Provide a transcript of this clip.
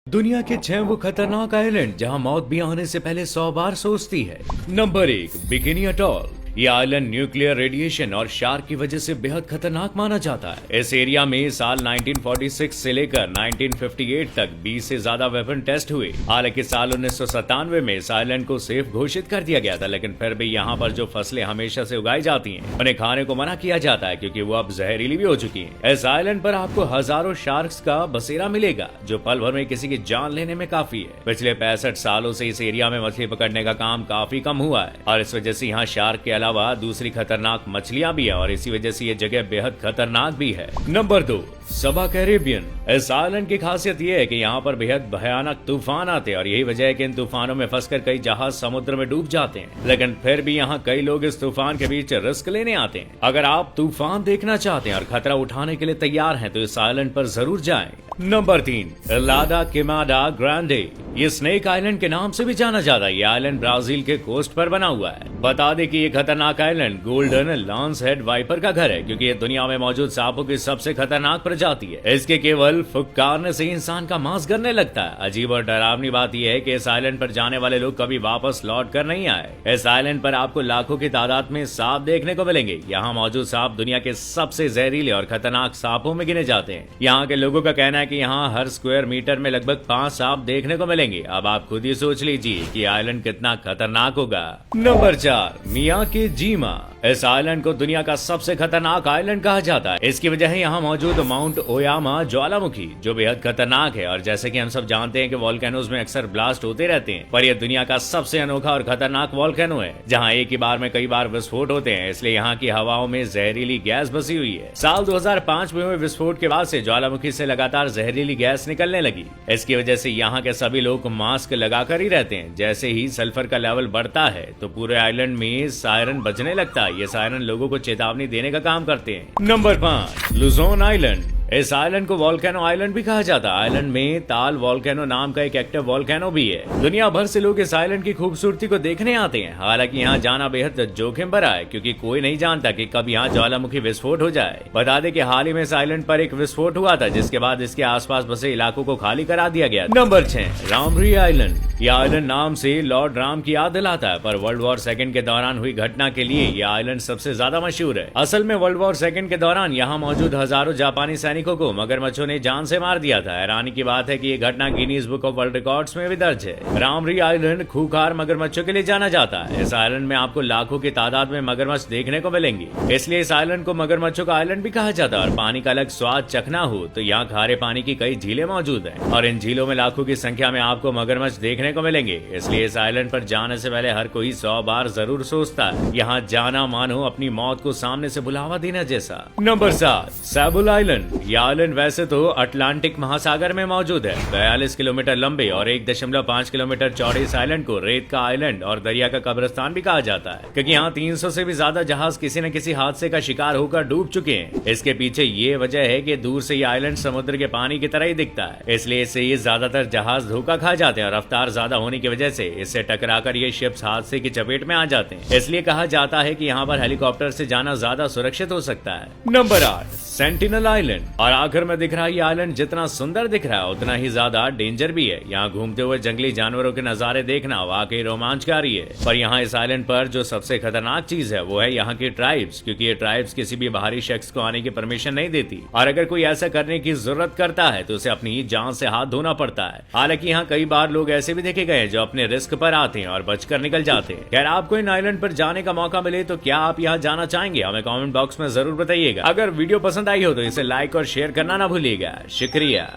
दुनिया के 6 वो खतरनाक आइलैंड जहां मौत भी आने से पहले 100 बार सोचती है। Number 1, bikini atoll. ये आइलैंड न्यूक्लियर रेडिएशन और शार्क की वजह से बेहद खतरनाक माना जाता है। इस एरिया में साल 1946 से लेकर 1958 तक 20 से ज्यादा वेपन टेस्ट हुए। हालांकि साल 1997 में इस आइलैंड को सेफ घोषित कर दिया गया था, लेकिन फिर भी यहाँ पर जो फसलें हमेशा से उगाई जाती हैं, उन्हें खाने को मना किया जाता है क्योंकि वो अब जहरीली भी हो चुकी हैं। इस आइलैंड पर आपको हजारों शार्क्स का बसेरा मिलेगा, जो पल भर में किसी की जान लेने में काफी है। पिछले 65 सालों से इस एरिया में मछली पकड़ने का काम काफी कम हुआ है और इस वजह से यहाँ शार्क के अलावा दूसरी खतरनाक मछलियां भी है और इसी वजह से ये जगह बेहद खतरनाक भी है। नंबर 2, सबा कैरेबियन। इस आइलैंड की खासियत यह है कि यहाँ पर बेहद भयानक तूफान आते हैं और यही वजह है कि इन तूफानों में फंसकर कई जहाज समुद्र में डूब जाते हैं, लेकिन फिर भी यहाँ कई लोग इस तूफान के बीच रिस्क लेने आते हैं। अगर आप तूफान देखना चाहते हैं और खतरा उठाने के लिए तैयार हैं तो इस आइलैंड पर जरूर जाएं। Number 3, Ilha da Queimada Grande. ये स्नेक आइलैंड के नाम से भी जाना जाता है। ये आइलैंड ब्राजील के कोस्ट पर बना हुआ है। बता दें कि ये खतरनाक island golden lancehead viper का घर है, क्योंकि ये दुनिया में मौजूद सांपों की सबसे खतरनाक प्रजाति है। इसके केवल फुफकारने से ही इंसान का मांस गलने लगता है। अजीब और डरावनी बात यह है कि इस आइलैंड पर जाने वाले लोग कभी वापस लौट कर नहीं आए। इस आइलैंड पर आपको लाखों की तादाद में सांप देखने को मिलेंगे। यहाँ मौजूद सांप दुनिया के सबसे जहरीले और खतरनाक सांपों में गिने जाते हैं। यहाँ के लोगों का कहना है कि यहाँ हर स्क्वायर मीटर में लगभग 5 सांप देखने को मिलेंगे। अब आप खुद ही सोच लीजिए कि आइलैंड कितना खतरनाक होगा। नंबर 4, मियाकेजीमा। इस आइलैंड को दुनिया का सबसे खतरनाक आइलैंड कहा जाता है। इसकी वजह है यहाँ मौजूद माउंट ओयामा ज्वालामुखी, जो बेहद खतरनाक है। और जैसे कि हम सब जानते हैं कि वॉल्केनोज में अक्सर ब्लास्ट होते रहते हैं, पर यह दुनिया का सबसे अनोखा और खतरनाक वॉल्केनो है, जहाँ एक ही बार में कई बार विस्फोट होते हैं। इसलिए यहाँ की हवाओं में जहरीली गैस बसी हुई है। साल 2005 में हुए विस्फोट के बाद से ज्वालामुखी से लगातार जहरीली गैस निकलने लगी। इसकी वजह से यहाँ के सभी लोग मास्क लगाकर ही रहते हैं। जैसे ही सल्फर का लेवल बढ़ता है तो पूरे आइलैंड में सायरन बजने लगता है। ये सायरन लोगों को चेतावनी देने का काम करते हैं। Number 5, Luzon island. इस आइलैंड को वॉल्केनो आइलैंड भी कहा जाता है। आइलैंड में ताल वॉल्केनो नाम का एक एक्टिव वॉल्केनो भी है। दुनिया भर से लोग इस आइलैंड की खूबसूरती को देखने आते हैं। हालांकि यहाँ जाना बेहद जोखिम भरा है, क्योंकि कोई नहीं जानता कि कब यहाँ ज्वालामुखी विस्फोट हो जाए। बता दें कि हाल ही में इस आइलैंड पर एक विस्फोट हुआ था, जिसके बाद इसके आसपास बसे इलाकों को खाली करा दिया गया। नंबर 6, रामरी आइलैंड। यह आइलैंड नाम से लॉर्ड राम की याद दिलाता है, पर वर्ल्ड वॉर 2 के दौरान हुई घटना के लिए यह आइलैंड सबसे ज्यादा मशहूर है। असल में वर्ल्ड वॉर 2 के दौरान यहाँ मौजूद हजारों जापानी सैनिकों को मगरमच्छ ने जान से मार दिया था। हैरानी की बात है कि ये घटना Guinness book of world records में भी दर्ज है। रामरी आइलैंड खूंखार मगरमच्छों के लिए जाना जाता है। इस आइलैंड में आपको लाखों की तादाद में मगरमच्छ देखने को मिलेंगे, इसलिए इस आइलैंड को मगरमच्छों का आइलैंड भी कहा जाता है। और पानी का अलग स्वाद चखना हो तो यहाँ खारे पानी की कई झीलें मौजूद हैं और इन झीलों में लाखों की संख्या में आपको मगरमच्छ देखने को मिलेंगे। इसलिए इस आइलैंड पर जाने से पहले हर कोई 100 बार जरूर सोचता है। यहाँ जाना मानो अपनी मौत को सामने से बुलावा देना जैसा। Number 7, Sable island. यह आइलैंड वैसे तो अटलांटिक महासागर में मौजूद है। 42 किलोमीटर लंबे और 1.5 किलोमीटर चौड़े इस आइलैंड को रेत का आइलैंड और दरिया का कब्रिस्तान भी कहा जाता है, क्योंकि यहाँ 300 से भी ज्यादा जहाज किसी न किसी हादसे का शिकार होकर डूब चुके हैं। इसके पीछे ये वजह है कि दूर से ये आइलैंड समुद्र के पानी की तरह ही दिखता है, इसलिए इससे ये ज्यादातर जहाज धोखा खा जाते हैं और रफ्तार ज्यादा होने की वजह से इससे टकराकर ये शिप्स हादसे की चपेट में आ जाते हैं। इसलिए कहा जाता है कि यहाँ पर हेलीकॉप्टर से जाना ज्यादा सुरक्षित हो सकता है। Number 8, sentinel island. और आखिर में दिख रहा है ये आइलैंड जितना सुंदर दिख रहा है उतना ही ज्यादा डेंजर भी है। यहाँ घूमते हुए जंगली जानवरों के नजारे देखना वाकई रोमांचकारी है। पर यहाँ इस आइलैंड पर जो सबसे खतरनाक चीज है वो है यहाँ की ट्राइब्स, क्योंकि ये ट्राइब्स किसी भी बाहरी शख्स को आने की परमिशन नहीं देती और अगर कोई ऐसा करने की जरूरत करता है तो उसे अपनी ही जान से हाथ धोना पड़ता है। हालांकि यहाँ कई बार लोग ऐसे भी देखे गए जो अपने रिस्क पर आते हैं और बचकर निकल जाते हैं। खैर, आपको इन आइलैंड पर जाने का मौका मिले तो क्या आप यहाँ जाना चाहेंगे? हमें कमेंट बॉक्स में जरूर बताइएगा। अगर वीडियो पसंद आई हो तो इसे लाइक और शेयर करना ना भूलिएगा। शुक्रिया।